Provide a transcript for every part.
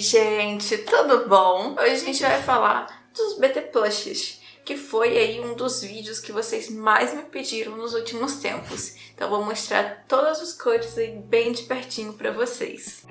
Oi, gente, tudo bom? Hoje a gente vai falar dos BT Plushes, que foi aí um dos vídeos que vocês mais me pediram nos últimos tempos. Então vou mostrar todas as cores aí bem de pertinho pra vocês.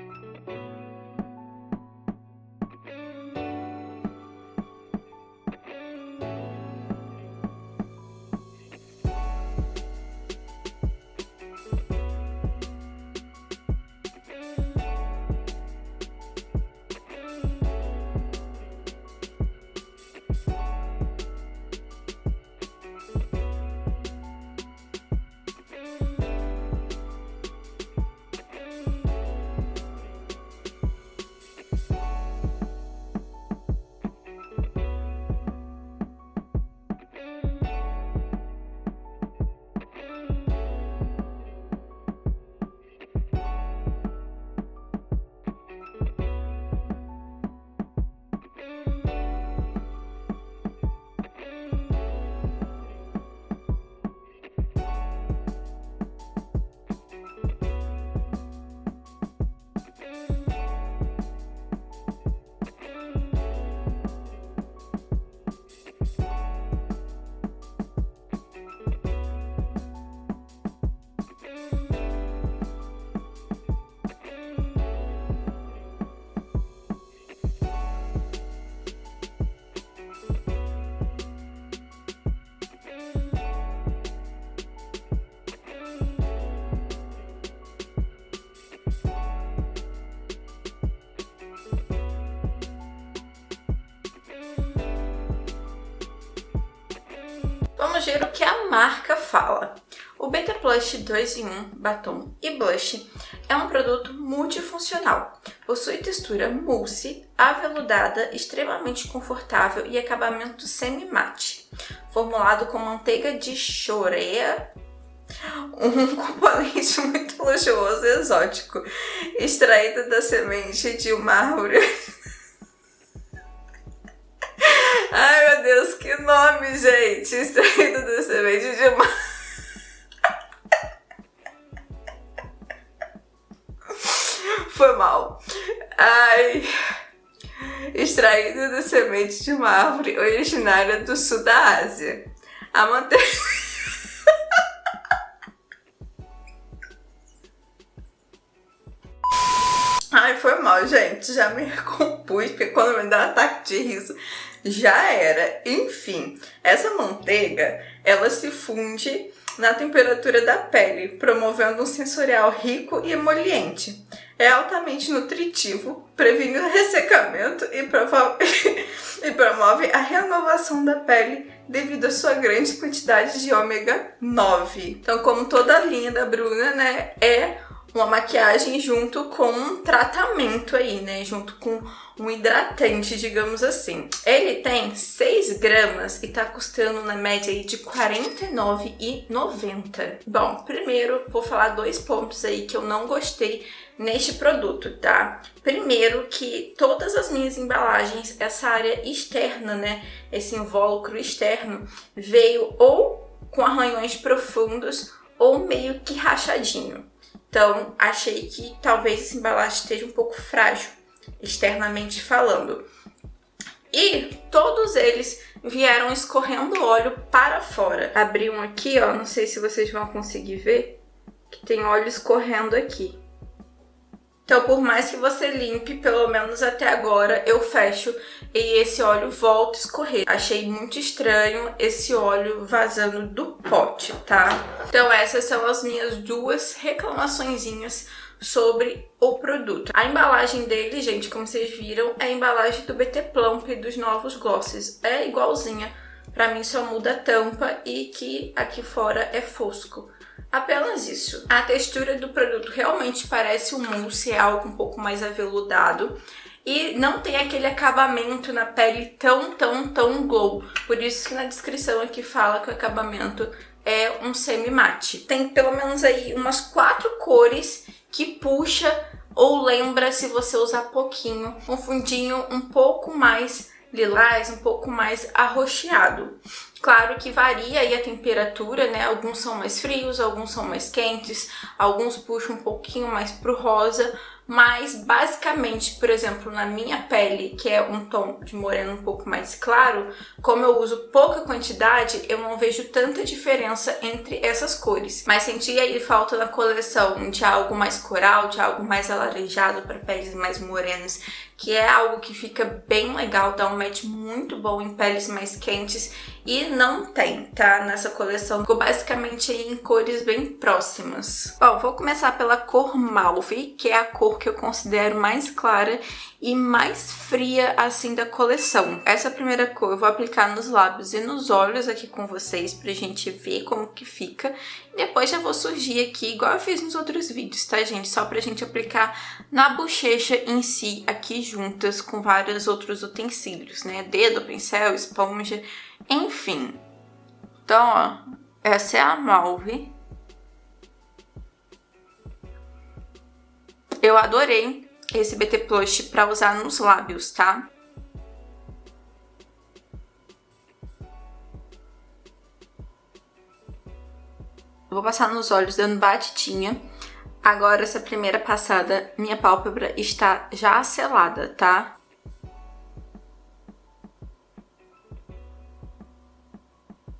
Vamos ver o que a marca fala. O BT Plush 2 em 1 Batom e Blush é um produto multifuncional. Possui textura mousse, aveludada, extremamente confortável e acabamento semi-mate. Formulado com manteiga de chorea, um componente muito luxuoso e exótico, extraído da semente de uma árvore. Ai, meu Deus, que nome, gente! Extraído da semente de uma... Foi mal. Ai... Extraído da semente de uma árvore originária do sul da Ásia. A manteiga... Ai, foi mal, gente. Já me recompus, porque quando me dá um ataque de riso, já era. Enfim, essa manteiga, ela se funde na temperatura da pele, promovendo um sensorial rico e emoliente. É altamente nutritivo, previne o ressecamento e promove a renovação da pele devido à sua grande quantidade de ômega 9. Então, como toda a linha da Bruna, né, é uma maquiagem junto com um tratamento aí, né? Junto com um hidratante, digamos assim. Ele tem 6 gramas e tá custando na média aí de R$ 49,90. Bom, primeiro vou falar 2 pontos aí que eu não gostei neste produto, tá? Primeiro que todas as minhas embalagens, essa área externa, né? Esse invólucro externo veio ou com arranhões profundos ou meio que rachadinho. Então, achei que talvez essa embalagem esteja um pouco frágil, externamente falando. E todos eles vieram escorrendo óleo para fora. Abri um aqui, ó, não sei se vocês vão conseguir ver, que tem óleo escorrendo aqui. Então, por mais que você limpe, pelo menos até agora, eu fecho e esse óleo volta a escorrer. Achei muito estranho esse óleo vazando do pote, tá? Então, essas são as minhas 2 reclamaçõezinhas sobre o produto. A embalagem dele, gente, como vocês viram, é a embalagem do BT Plump dos novos glosses. É igualzinha. Pra mim, só muda a tampa e que aqui fora é fosco. Apenas isso. A textura do produto realmente parece um mousse, é algo um pouco mais aveludado. E não tem aquele acabamento na pele tão glow. Por isso que na descrição aqui fala que o acabamento é um semi-mate. Tem pelo menos aí umas 4 cores que puxa ou lembra, se você usar pouquinho, um fundinho um pouco mais lilás, um pouco mais arroxeado. Claro que varia aí a temperatura, né? Alguns são mais frios, alguns são mais quentes, alguns puxam um pouquinho mais pro rosa, Mas basicamente, por exemplo, na minha pele, que é um tom de moreno um pouco mais claro, como eu uso pouca quantidade, eu não vejo tanta diferença entre essas cores. Mas senti aí falta na coleção de algo mais coral, de algo mais alaranjado para peles mais morenas, que é algo que fica bem legal, dá um match muito bom em peles mais quentes e não tem, tá? Nessa coleção, ficou basicamente em cores bem próximas. Bom, vou começar pela cor Mauve, que é a cor que eu considero mais clara e mais fria assim da coleção. Essa primeira cor eu vou aplicar nos lábios e nos olhos aqui com vocês pra gente ver como que fica. E depois já vou surgir aqui, igual eu fiz nos outros vídeos, tá, gente? Só pra gente aplicar na bochecha em si, aqui juntas com vários outros utensílios, né? Dedo, pincel, esponja, enfim. Então, ó, essa é a Mauve. Eu adorei esse BT Plush pra usar nos lábios, tá? Vou passar nos olhos dando batidinha. Agora, essa primeira passada, minha pálpebra está já selada, tá?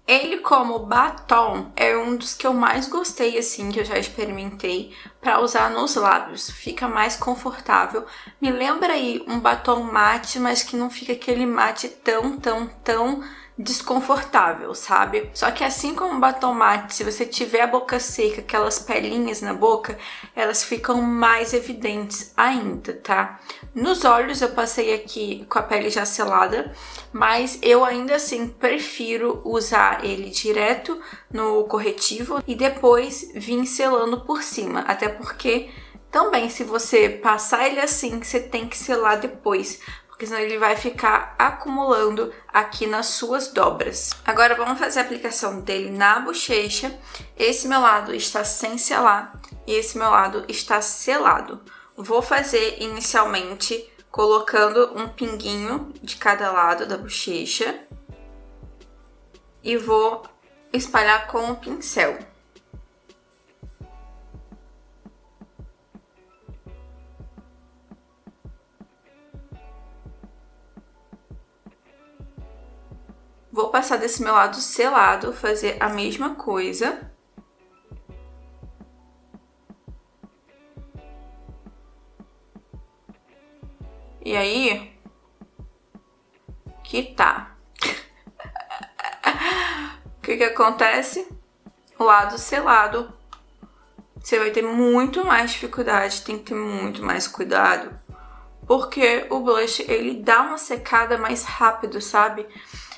Ele como batom é um dos que eu mais gostei, assim, que eu já experimentei para usar nos lábios. Fica mais confortável. Me lembra aí um batom mate, mas que não fica aquele mate tão desconfortável, sabe? Só que assim como o batom mate, se você tiver a boca seca, aquelas pelinhas na boca, elas ficam mais evidentes ainda, tá? Nos olhos eu passei aqui com a pele já selada, mas eu ainda assim prefiro usar ele direto no corretivo e depois vir selando por cima, até porque também se você passar ele assim, você tem que selar depois, porque senão ele vai ficar acumulando aqui nas suas dobras. Agora vamos fazer a aplicação dele na bochecha. Esse meu lado está sem selar e esse meu lado está selado. Vou fazer inicialmente colocando um pinguinho de cada lado da bochecha e vou espalhar com o pincel. Vou passar desse meu lado selado, fazer a mesma coisa. E aí, que tá. O que acontece? O lado selado, você vai ter muito mais dificuldade, tem que ter muito mais cuidado. Porque o blush, ele dá uma secada mais rápido, sabe?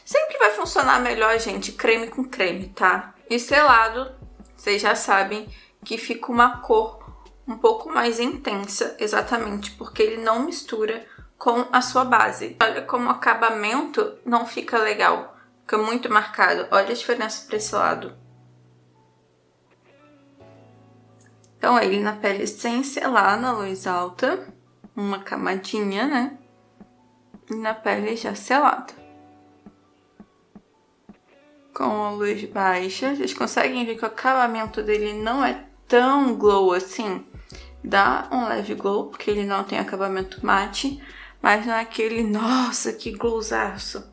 Sempre vai funcionar melhor, gente, creme com creme, tá? E selado, vocês já sabem que fica uma cor um pouco mais intensa, exatamente porque ele não mistura com a sua base. Olha como o acabamento não fica legal, fica muito marcado. Olha a diferença para esse lado. Então, ele na pele sem selar, na luz alta, uma camadinha, né? E na pele já selada. Com a luz baixa, vocês conseguem ver que o acabamento dele não é tão glow assim. Dá um leve glow, porque ele não tem acabamento mate, mas não é aquele, nossa, que glowzaço.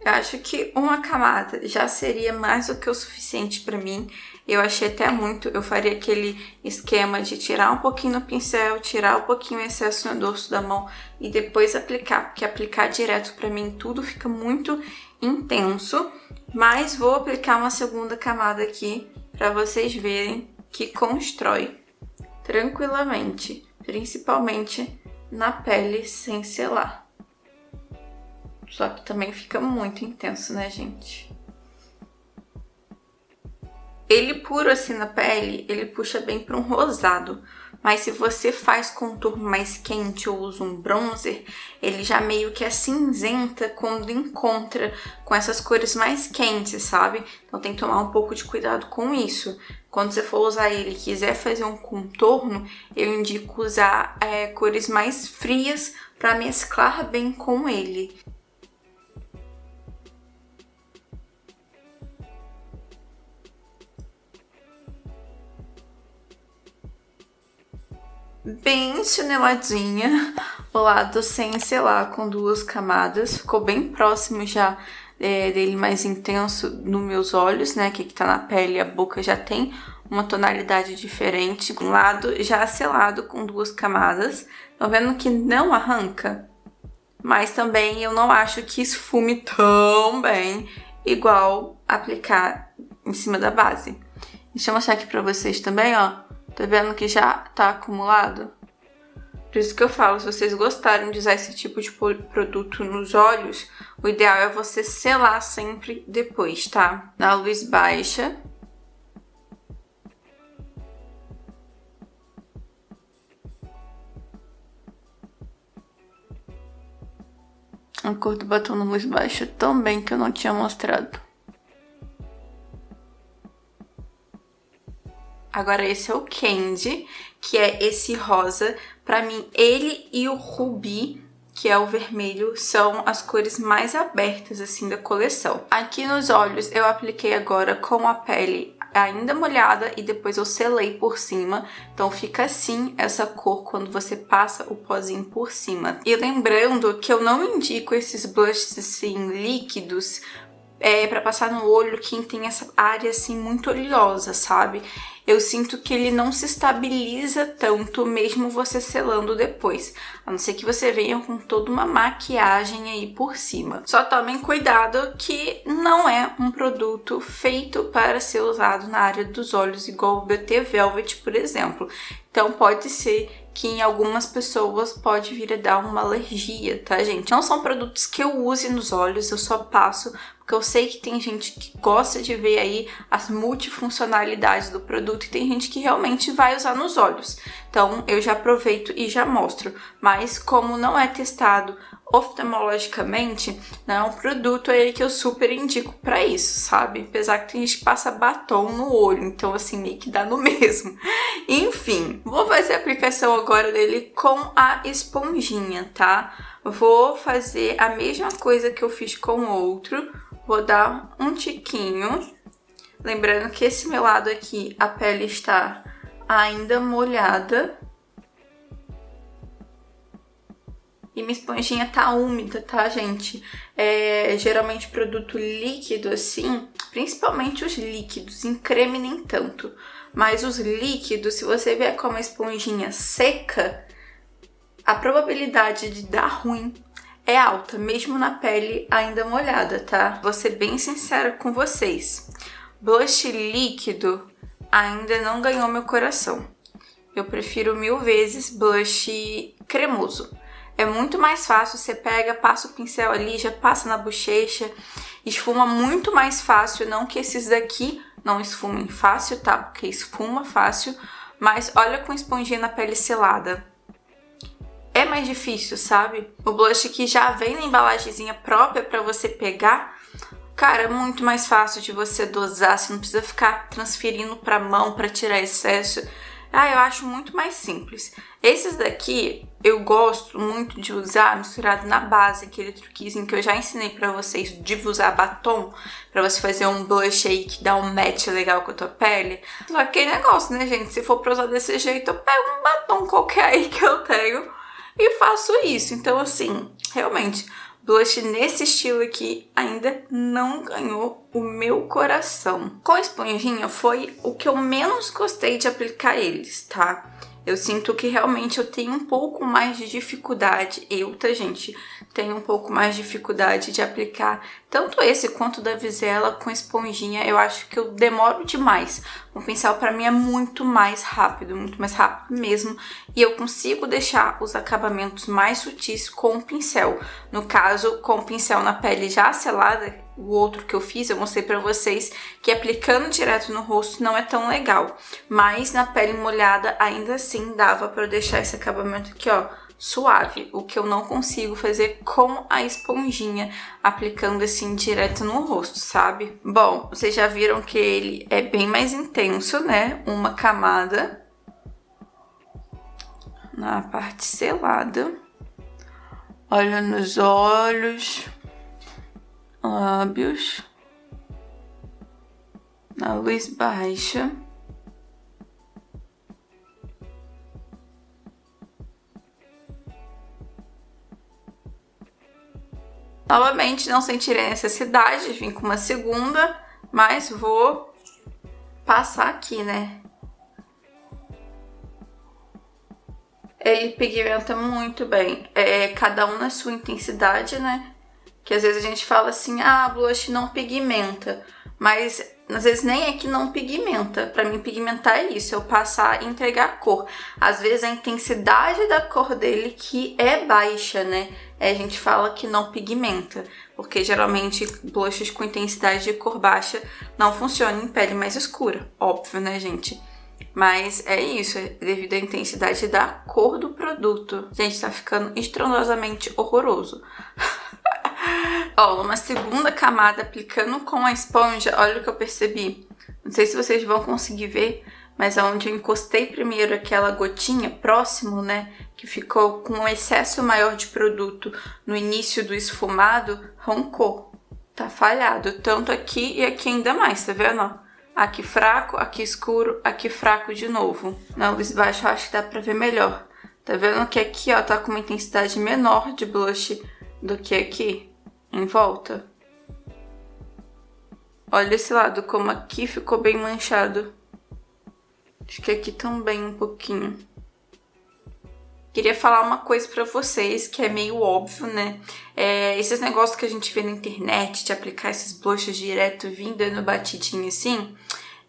Eu acho que uma camada já seria mais do que o suficiente pra mim. Eu achei até muito, eu faria aquele esquema de tirar um pouquinho no pincel, tirar um pouquinho o excesso no dorso da mão e depois aplicar, porque aplicar direto pra mim tudo fica muito intenso. Mas vou aplicar uma segunda camada aqui pra vocês verem que constrói tranquilamente, principalmente na pele sem selar. Só que também fica muito intenso, né, gente? Ele puro assim na pele, ele puxa bem para um rosado. Mas se você faz contorno mais quente ou usa um bronzer, ele já meio que é cinzenta quando encontra com essas cores mais quentes, sabe? Então tem que tomar um pouco de cuidado com isso. Quando você for usar ele e quiser fazer um contorno, eu indico usar cores mais frias para mesclar bem com ele. bem chineladinha, o lado sem selar com 2 camadas, ficou bem próximo já dele, mais intenso nos meus olhos, né, que tá na pele, a boca já tem uma tonalidade diferente, um lado já selado com 2 camadas, tá vendo que não arranca? Mas também eu não acho que esfume tão bem, igual aplicar em cima da base. Deixa eu mostrar aqui pra vocês também, ó. Tá vendo que já tá acumulado? Por isso que eu falo, se vocês gostarem de usar esse tipo de produto nos olhos, o ideal é você selar sempre depois, tá? Na luz baixa. A cor do batom na luz baixa também, que eu não tinha mostrado. Agora esse é o Candy, que é esse rosa. Pra mim, ele e o Ruby, que é o vermelho, são as cores mais abertas, assim, da coleção. Aqui nos olhos, eu apliquei agora com a pele ainda molhada e depois eu selei por cima. Então fica assim essa cor quando você passa o pozinho por cima. E lembrando que eu não indico esses blushes, assim, líquidos, pra passar no olho quem tem essa área, assim, muito oleosa, sabe? Eu sinto que ele não se estabiliza tanto mesmo você selando depois. A não ser que você venha com toda uma maquiagem aí por cima. Só tomem cuidado que não é um produto feito para ser usado na área dos olhos, igual o Beauty Velvet, por exemplo. Então pode ser que em algumas pessoas pode vir a dar uma alergia, tá, gente? Não são produtos que eu use nos olhos, eu só passo porque eu sei que tem gente que gosta de ver aí as multifuncionalidades do produto e tem gente que realmente vai usar nos olhos. Então eu já aproveito e já mostro. Mas como não é testado oftalmologicamente, não é um produto aí que eu super indico pra isso, sabe? Apesar que tem gente que passa batom no olho, então assim, meio que dá no mesmo. Enfim, vou fazer a aplicação agora dele com a esponjinha, tá? Vou fazer a mesma coisa que eu fiz com o outro, vou dar um tiquinho. Lembrando que esse meu lado aqui, a pele está ainda molhada. E minha esponjinha tá úmida, tá, gente? Geralmente produto líquido, assim, principalmente os líquidos, em creme nem tanto. Mas os líquidos, se você vier com uma esponjinha seca, a probabilidade de dar ruim é alta, mesmo na pele ainda molhada, tá? Vou ser bem sincera com vocês. Blush líquido ainda não ganhou meu coração. Eu prefiro 1000 vezes blush cremoso. É muito mais fácil, você pega, passa o pincel ali, já passa na bochecha, esfuma muito mais fácil, não que esses daqui não esfumem fácil, tá? Porque esfuma fácil, mas olha com esponjinha na pele selada. É mais difícil, sabe? O blush que já vem na embalagenzinha própria pra você pegar, cara, é muito mais fácil de você dosar, você não precisa ficar transferindo pra mão pra tirar excesso. Eu acho muito mais simples. Esses daqui eu gosto muito de usar misturado na base, aquele truquezinho que eu já ensinei pra vocês de usar batom, pra você fazer um blush aí que dá um match legal com a tua pele. Só que negócio, né, gente? Se for pra usar desse jeito, eu pego um batom qualquer aí que eu tenho e faço isso. Então, assim, realmente, blush nesse estilo aqui ainda não ganhou o meu coração. Com a esponjinha foi o que eu menos gostei de aplicar eles, tá? Eu sinto que realmente eu tenho um pouco mais de dificuldade, tá, gente? Tenho um pouco mais de dificuldade de aplicar tanto esse quanto da Visela com esponjinha. Eu acho que eu demoro demais. O pincel pra mim é muito mais rápido mesmo. E eu consigo deixar os acabamentos mais sutis com o pincel. No caso, com o pincel na pele já selada, o outro que eu fiz, eu mostrei pra vocês que aplicando direto no rosto não é tão legal. Mas na pele molhada, ainda assim, dava pra eu deixar esse acabamento aqui, ó, suave. O que eu não consigo fazer com a esponjinha, aplicando assim direto no rosto, sabe? Bom, vocês já viram que ele é bem mais intenso, né? Uma camada na parte selada. Olha nos olhos, lábios, na luz baixa. Novamente, não sentirei necessidade de vir com uma segunda, mas vou passar aqui, né? Ele pigmenta muito bem, cada um na sua intensidade, né? Que às vezes a gente fala assim, blush não pigmenta, mas às vezes nem é que não pigmenta. Pra mim, pigmentar é isso, eu passar e entregar a cor. Às vezes a intensidade da cor dele que é baixa, né? A gente fala que não pigmenta, porque geralmente blushes com intensidade de cor baixa não funcionam em pele mais escura, óbvio, né, gente? Mas é isso, é devido à intensidade da cor do produto. Gente, tá ficando estrondosamente horroroso. Ó, uma segunda camada aplicando com a esponja, olha o que eu percebi. Não sei se vocês vão conseguir ver, mas onde eu encostei primeiro aquela gotinha próximo, né, que ficou com um excesso maior de produto no início do esfumado, roncou. Tá falhado, tanto aqui e aqui ainda mais, tá vendo, ó? Aqui fraco, aqui escuro, aqui fraco de novo. Na luz baixa eu acho que dá pra ver melhor. Tá vendo que aqui, ó, tá com uma intensidade menor de blush do que aqui, em volta. Olha esse lado, como aqui ficou bem manchado. Acho que aqui também um pouquinho. Queria falar uma coisa pra vocês, que é meio óbvio, né? Esses negócios que a gente vê na internet, de aplicar esses blushes direto vindo no batidinho assim,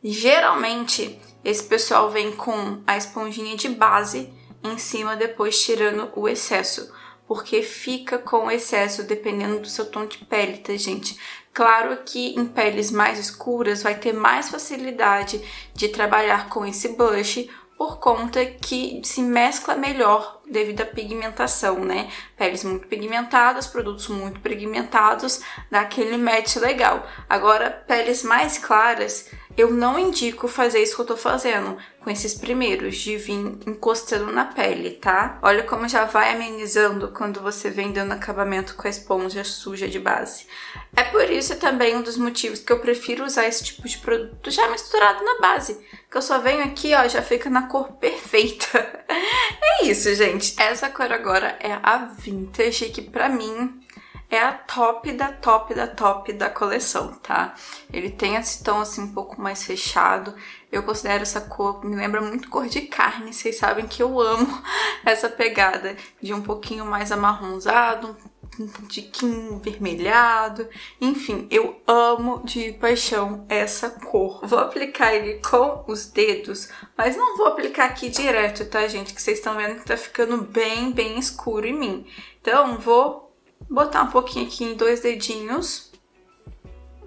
geralmente esse pessoal vem com a esponjinha de base em cima, depois tirando o excesso, porque fica com excesso dependendo do seu tom de pele, tá, gente? Claro que em peles mais escuras vai ter mais facilidade de trabalhar com esse blush, por conta que se mescla melhor devido à pigmentação, né? Peles muito pigmentadas, produtos muito pigmentados, dá aquele match legal. Agora, peles mais claras, eu não indico fazer isso que eu tô fazendo com esses primeiros, de vir encostando na pele, tá? Olha como já vai amenizando quando você vem dando acabamento com a esponja suja de base. É por isso também um dos motivos que eu prefiro usar esse tipo de produto já misturado na base, que eu só venho aqui, ó, já fica na cor perfeita. É isso, gente. Essa cor agora é a Vintage, que pra mim é a top da top da top da coleção, tá? Ele tem esse tom assim um pouco mais fechado. Eu considero essa cor, me lembra muito cor de carne. Vocês sabem que eu amo essa pegada de um pouquinho mais amarronzado, um tiquinho vermelhado. Enfim, eu amo de paixão essa cor. Vou aplicar ele com os dedos, mas não vou aplicar aqui direto, tá, gente? Que vocês estão vendo que tá ficando bem, bem escuro em mim. Então, vou botar um pouquinho aqui em 2 dedinhos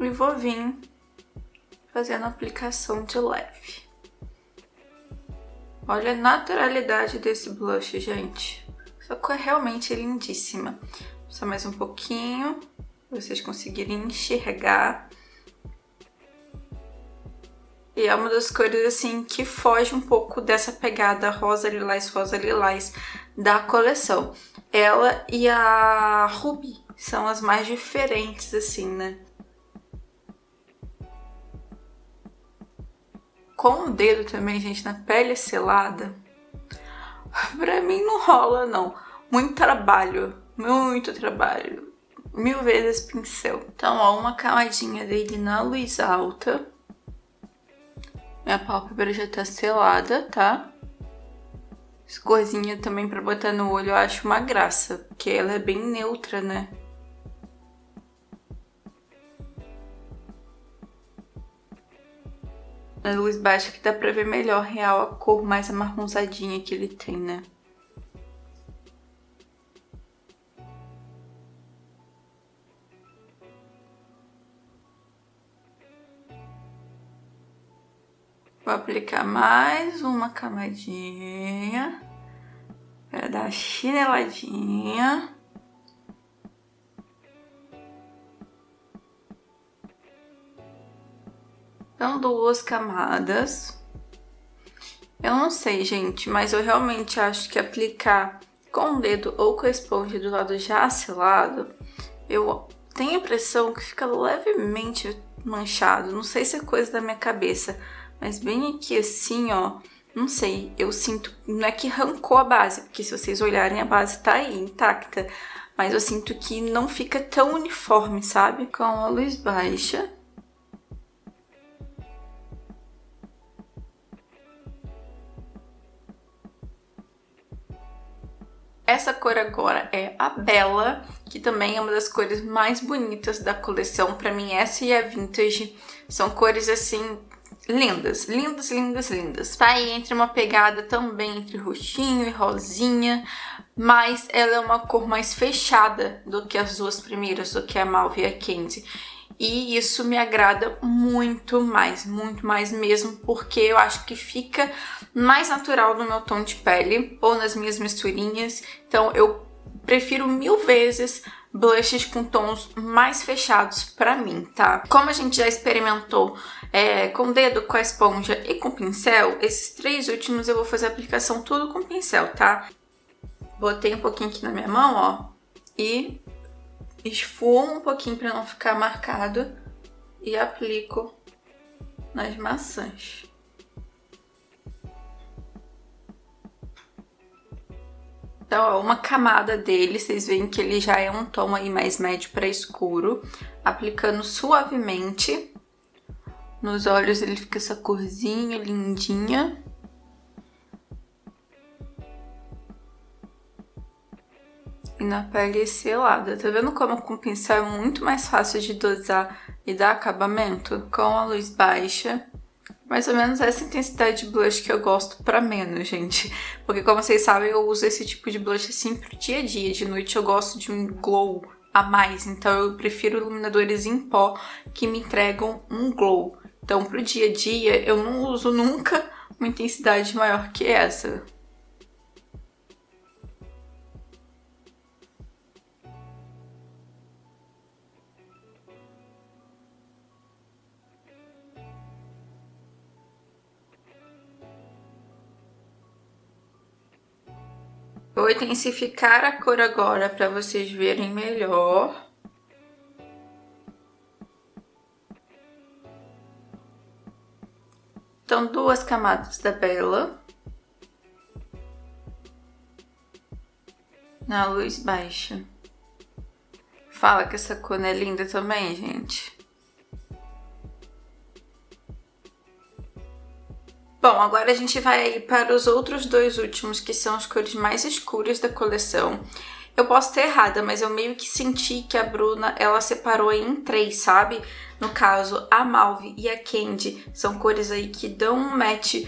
e vou vir fazendo a aplicação de leve. Olha a naturalidade desse blush, gente. Essa cor é realmente lindíssima. Só mais um pouquinho, pra vocês conseguirem enxergar. E é uma das cores, assim, que foge um pouco dessa pegada rosa lilás da coleção. Ela e a Ruby são as mais diferentes, assim, né? Com o dedo também, gente, na pele selada, pra mim não rola, não. Muito trabalho, 1000 vezes pincel. Então, ó, uma camadinha dele na luz alta. Minha pálpebra já tá selada, tá? Essa corzinha também pra botar no olho eu acho uma graça, porque ela é bem neutra, né? Na luz baixa que dá pra ver melhor real a cor mais amarronzadinha que ele tem, né? Vou aplicar mais uma camadinha para dar a chineladinha. Então, 2 camadas. Eu não sei, gente, mas eu realmente acho que aplicar com o dedo ou com a esponja do lado já selado, eu tenho a impressão que fica levemente manchado. Não sei se é coisa da minha cabeça, mas bem aqui assim, ó, não sei, eu sinto, não é que arrancou a base, porque se vocês olharem a base tá aí, intacta, mas eu sinto que não fica tão uniforme, sabe? Com a luz baixa. Essa cor agora é a Bella, que também é uma das cores mais bonitas da coleção. Pra mim, essa e a Vintage são cores, assim, lindas, lindas, lindas, lindas. Tá aí entre uma pegada também entre roxinho e rosinha, mas ela é uma cor mais fechada do que as duas primeiras, do que a Malve e a Candy. E isso me agrada muito mais mesmo, porque eu acho que fica mais natural no meu tom de pele ou nas minhas misturinhas. Então eu prefiro 1000 vezes blushes com tons mais fechados pra mim, tá? Como a gente já experimentou com o dedo, com a esponja e com o pincel, esses 3 últimos eu vou fazer a aplicação tudo com pincel, tá? Botei um pouquinho aqui na minha mão, ó, e esfumo um pouquinho para não ficar marcado e aplico nas maçãs. Então, ó, uma camada dele, vocês veem que ele já é um tom aí mais médio para escuro. Aplicando suavemente. Nos olhos ele fica essa corzinha lindinha. E na pele selada. Tá vendo como com o pincel é muito mais fácil de dosar e dar acabamento? Com a luz baixa. Mais ou menos essa intensidade de blush que eu gosto pra menos, gente. Porque como vocês sabem, eu uso esse tipo de blush assim pro dia a dia. De noite eu gosto de um glow a mais. Então eu prefiro iluminadores em pó que me entregam um glow. Então pro dia a dia eu não uso nunca uma intensidade maior que essa. Vou intensificar a cor agora para vocês verem melhor. Então, 2 camadas da Bella. Na luz baixa. Fala que essa cor não é linda também, gente. Bom, agora a gente vai para os outros 2 últimos, que são as cores mais escuras da coleção. Eu posso estar errada, mas eu meio que senti que a Bruna, ela separou em 3, sabe? No caso, a Malve e a Candy são cores aí que dão um match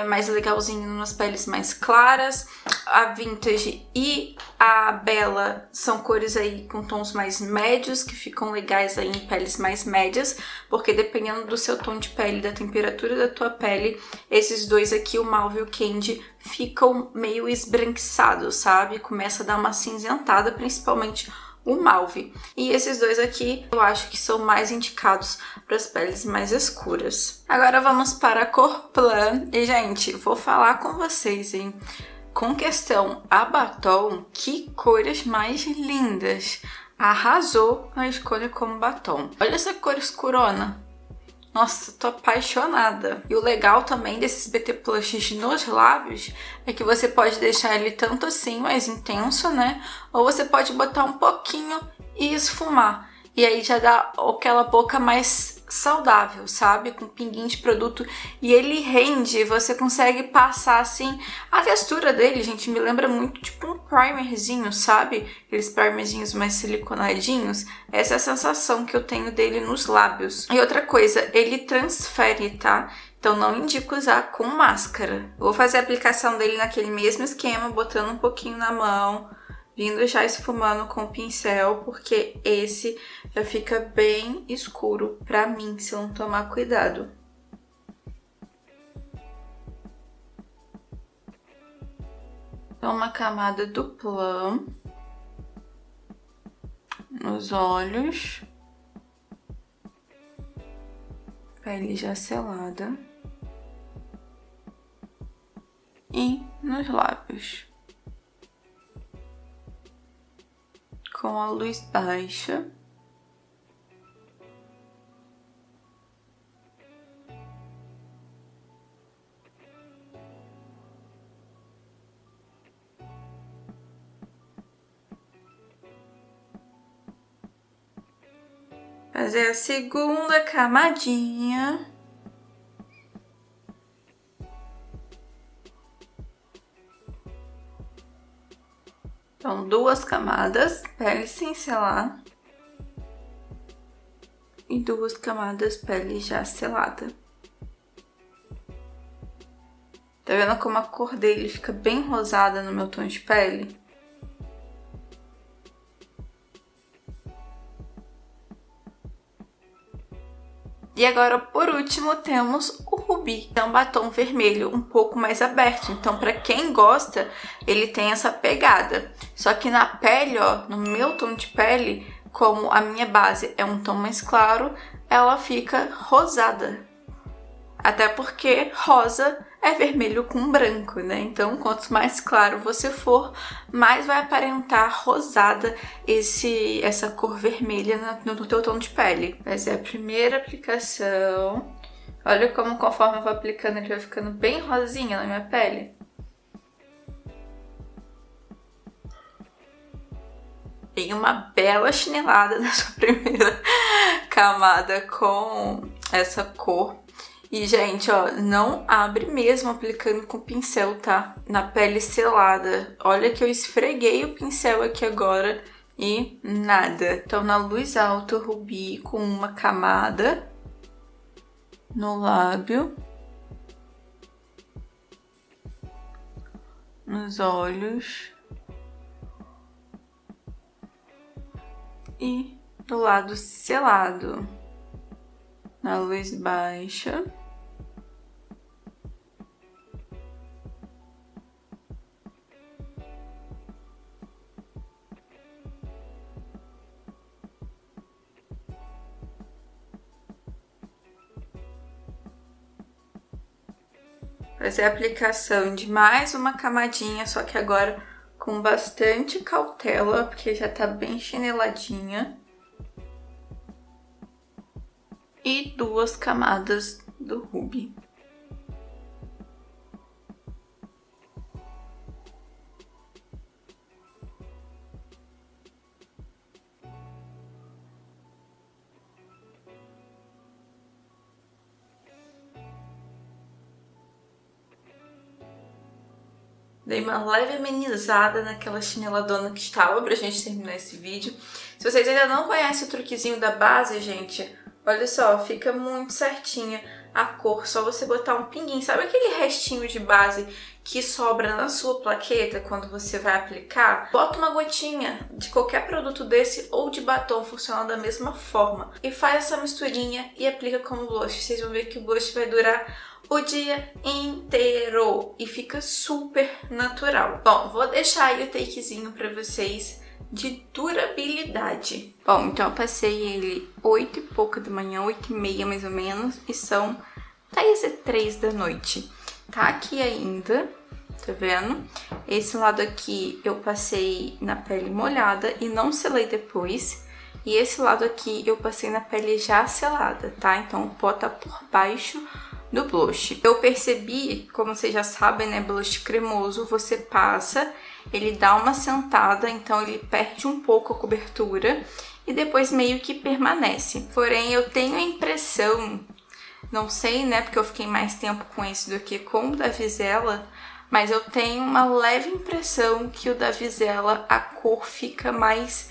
mais legalzinho nas peles mais claras. A Vintage e a Bella são cores aí com tons mais médios, que ficam legais aí em peles mais médias, porque dependendo do seu tom de pele, da temperatura da tua pele, esses 2 aqui, o Malve e o Candy, ficam meio esbranquiçados, sabe? Começa a dar uma cinzentada, principalmente o Malve. E esses 2 aqui eu acho que são mais indicados para as peles mais escuras. Agora vamos para a cor Plum. E, gente, vou falar com vocês, hein? Com questão a batom, que cores mais lindas! Arrasou na escolha como batom. Olha essa cor escurona. Nossa, tô apaixonada. E o legal também desses BT Plushes nos lábios é que você pode deixar ele tanto assim mais intenso, né? Ou você pode botar um pouquinho e esfumar. E aí já dá aquela boca mais saudável, sabe? Com pinguinho de produto. E ele rende, você consegue passar assim... A textura dele, gente, me lembra muito tipo um primerzinho, sabe? Aqueles primerzinhos mais siliconadinhos. Essa é a sensação que eu tenho dele nos lábios. E outra coisa, ele transfere, tá? Então não indico usar com máscara. Vou fazer a aplicação dele naquele mesmo esquema, botando um pouquinho na mão, vindo já esfumando com o pincel, porque esse já fica bem escuro pra mim, se eu não tomar cuidado. Então, uma camada do Plum nos olhos, pele já selada, e nos lábios. Com a luz baixa. fazer a segunda camadinha. Então, 2 camadas, pele sem selar. E 2 camadas, pele já selada. Tá vendo como a cor dele fica bem rosada no meu tom de pele? E agora, por último, temos o Rubi. É um batom vermelho um pouco mais aberto. Então, pra quem gosta, ele tem essa pegada. Só que na pele, ó, no meu tom de pele, como a minha base é um tom mais claro, ela fica rosada. Até porque rosa é vermelho com branco, né? Então, quanto mais claro você for, mais vai aparentar rosada essa cor vermelha no teu tom de pele. Essa é a primeira aplicação. Olha como conforme eu vou aplicando, ele vai ficando bem rosinha na minha pele. Dei uma bela chinelada nessa primeira camada com essa cor. E, gente, ó, não abre mesmo aplicando com pincel, tá? Na pele selada. Olha que eu esfreguei o pincel aqui agora e nada. Então, na luz alta, Rubi com uma camada no lábio, nos olhos e do lado selado, na luz baixa. Fazer a aplicação de mais uma camadinha, só que agora com bastante cautela, porque já tá bem chineladinha. E 2 camadas do Rubi. Dei uma leve amenizada naquela chineladona que estava pra gente terminar esse vídeo. Se vocês ainda não conhecem o truquezinho da base, gente, olha só, fica muito certinha a cor. Só você botar um pinguinho. Sabe aquele restinho de base que sobra na sua plaqueta quando você vai aplicar? Bota uma gotinha de qualquer produto desse ou de batom, funciona da mesma forma. E faz essa misturinha e aplica como blush. Vocês vão ver que o blush vai durar o dia inteiro e fica super natural. Bom, vou deixar aí o takezinho pra vocês de durabilidade. Bom, então eu passei ele 8 e pouca da manhã, 8 e meia mais ou menos, e são 10h03 da noite. Tá aqui ainda, tá vendo? Esse lado aqui eu passei na pele molhada e não selei depois. E esse lado aqui eu passei na pele já selada, tá? Então o pó tá por baixo do blush. Eu percebi, como vocês já sabem, né, blush cremoso, você passa, ele dá uma sentada, então ele perde um pouco a cobertura e depois meio que permanece. Porém, eu tenho a impressão, não sei, né, porque eu fiquei mais tempo com esse do que com o da Vizela, mas eu tenho uma leve impressão que o da Vizela, a cor fica mais...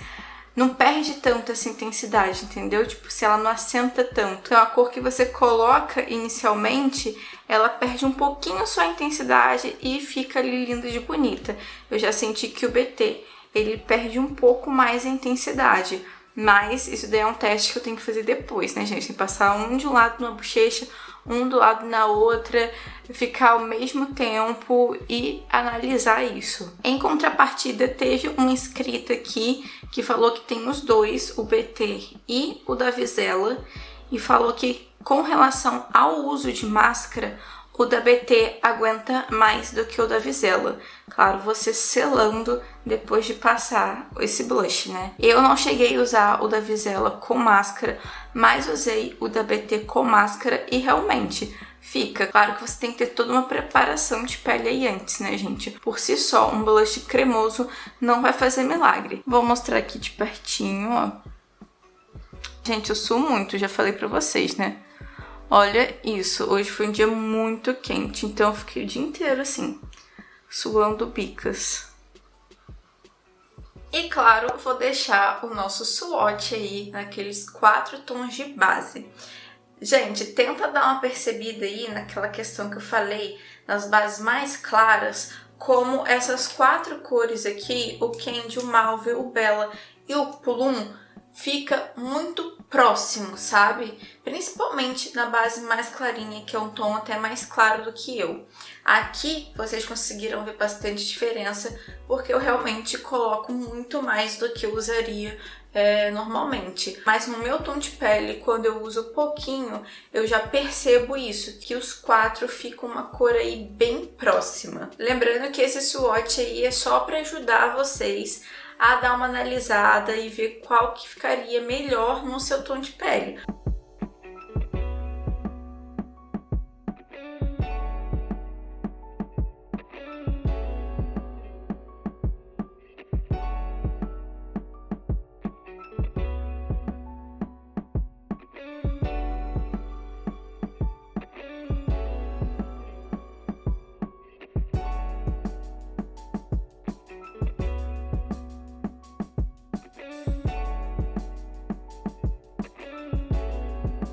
não perde tanto essa intensidade, entendeu? Tipo, se ela não assenta tanto. Então, a cor que você coloca inicialmente, ela perde um pouquinho a sua intensidade e fica ali linda de bonita. Eu já senti que o BT, ele perde um pouco mais a intensidade. Mas isso daí é um teste que eu tenho que fazer depois, né, gente? Tem que passar um de um lado na bochecha, um do lado na outra, ficar ao mesmo tempo e analisar isso. Em contrapartida, teve uma inscrita aqui que falou que tem os dois, o BT e o da Vizela, e falou que com relação ao uso de máscara, o da BT aguenta mais do que o da Vizela. Claro, você selando depois de passar esse blush, né? Eu não cheguei a usar o da Vizela com máscara, mas usei o da BT com máscara e realmente fica. Claro que você tem que ter toda uma preparação de pele aí antes, né, gente? Por si só, um blush cremoso não vai fazer milagre. Vou mostrar aqui de pertinho, ó. Gente, eu suo muito, já falei pra vocês, né? Olha isso, hoje foi um dia muito quente, então eu fiquei o dia inteiro assim, suando bicas. E claro, vou deixar o nosso swatch aí naqueles 4 tons de base. Gente, tenta dar uma percebida aí naquela questão que eu falei, nas bases mais claras, como essas 4 cores aqui, o Candy, o Malve, o Bella e o Plum, fica muito próximo, sabe? Principalmente na base mais clarinha, que é um tom até mais claro do que eu. Aqui vocês conseguiram ver bastante diferença, porque eu realmente coloco muito mais do que eu usaria normalmente. Mas no meu tom de pele, quando eu uso pouquinho, eu já percebo isso, que os 4 ficam uma cor aí bem próxima. Lembrando que esse swatch aí é só para ajudar vocês a dar uma analisada e ver qual que ficaria melhor no seu tom de pele.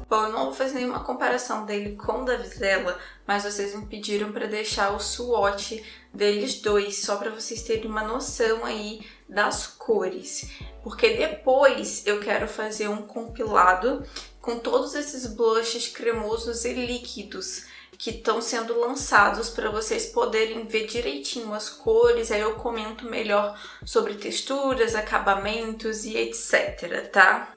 Bom, eu não vou fazer nenhuma comparação dele com o da Vizela, mas vocês me pediram para deixar o swatch deles dois, só para vocês terem uma noção aí das cores. Porque depois eu quero fazer um compilado com todos esses blushes cremosos e líquidos que estão sendo lançados para vocês poderem ver direitinho as cores, aí eu comento melhor sobre texturas, acabamentos e etc, tá?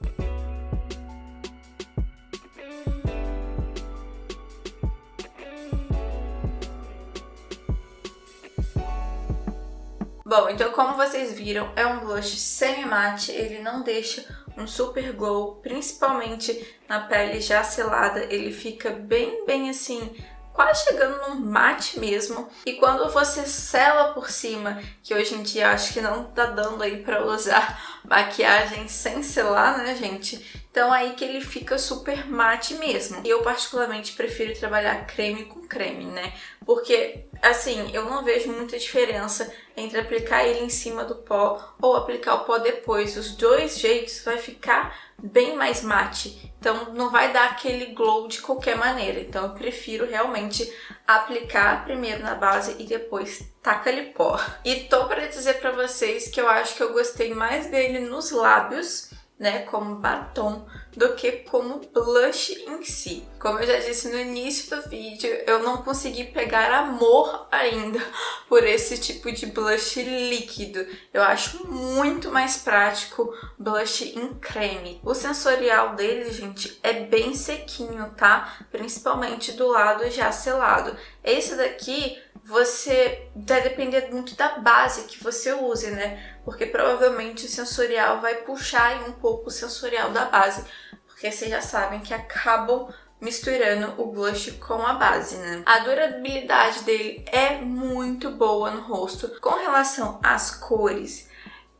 Bom, então como vocês viram, é um blush semi-mate, ele não deixa um super glow, principalmente na pele já selada, ele fica bem assim, quase chegando num mate mesmo. E quando você sela por cima, que hoje em dia acho que não tá dando aí pra usar maquiagem sem selar, né, gente? Então aí que ele fica super mate mesmo. E eu particularmente prefiro trabalhar creme com creme, né? Porque, assim, eu não vejo muita diferença entre aplicar ele em cima do pó ou aplicar o pó depois. Os dois jeitos vai ficar bem mais mate. Então não vai dar aquele glow de qualquer maneira. Então eu prefiro realmente aplicar primeiro na base e depois taca-lhe pó. E tô pra dizer pra vocês que eu acho que eu gostei mais dele nos lábios, né, como batom, do que como blush em si. Como eu já disse no início do vídeo, eu não consegui pegar amor ainda por esse tipo de blush líquido. Eu acho muito mais prático blush em creme. O sensorial dele, gente, é bem sequinho, tá? Principalmente do lado já selado. Esse daqui vai depender muito da base que você use, né? Porque provavelmente o sensorial vai puxar aí um pouco o sensorial da base, porque vocês já sabem que acabam misturando o blush com a base, né? A durabilidade dele é muito boa no rosto. Com relação às cores,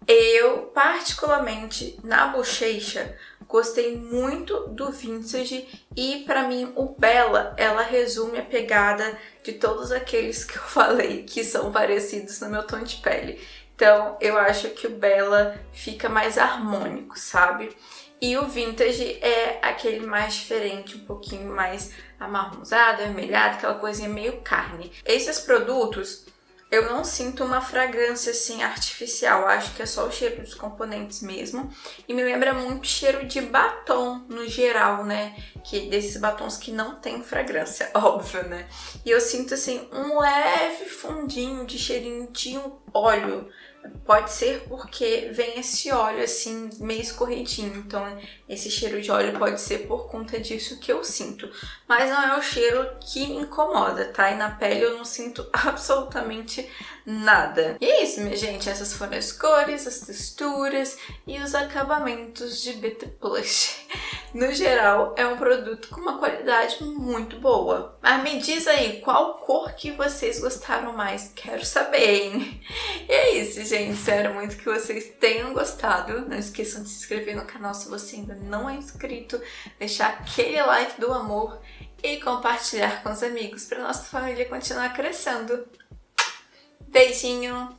eu particularmente na bochecha gostei muito do Vintage e pra mim o Bella, ela resume a pegada de todos aqueles que eu falei que são parecidos no meu tom de pele. Então eu acho que o Bella fica mais harmônico, sabe? E o Vintage é aquele mais diferente, um pouquinho mais amarronzado, avermelhado, aquela coisinha meio carne. Esses produtos eu não sinto uma fragrância assim artificial, acho que é só o cheiro dos componentes mesmo. E me lembra muito cheiro de batom no geral, né? Que desses batons que não tem fragrância, óbvio, né? E eu sinto assim um leve fundinho de cheirinho de um óleo. Pode ser porque vem esse óleo assim meio escorridinho, então esse cheiro de óleo pode ser por conta disso que eu sinto. Mas não é o cheiro que me incomoda, tá? E na pele eu não sinto absolutamente nada. E é isso, minha gente. Essas foram as cores, as texturas e os acabamentos de BT Blush no geral, é um produto com uma qualidade muito boa. Mas me diz aí, qual cor que vocês gostaram mais? Quero saber, hein? E é isso, gente. Espero muito que vocês tenham gostado. Não esqueçam de se inscrever no canal se você ainda não é inscrito, deixar aquele like do amor e compartilhar com os amigos para nossa família continuar crescendo. Beijinho!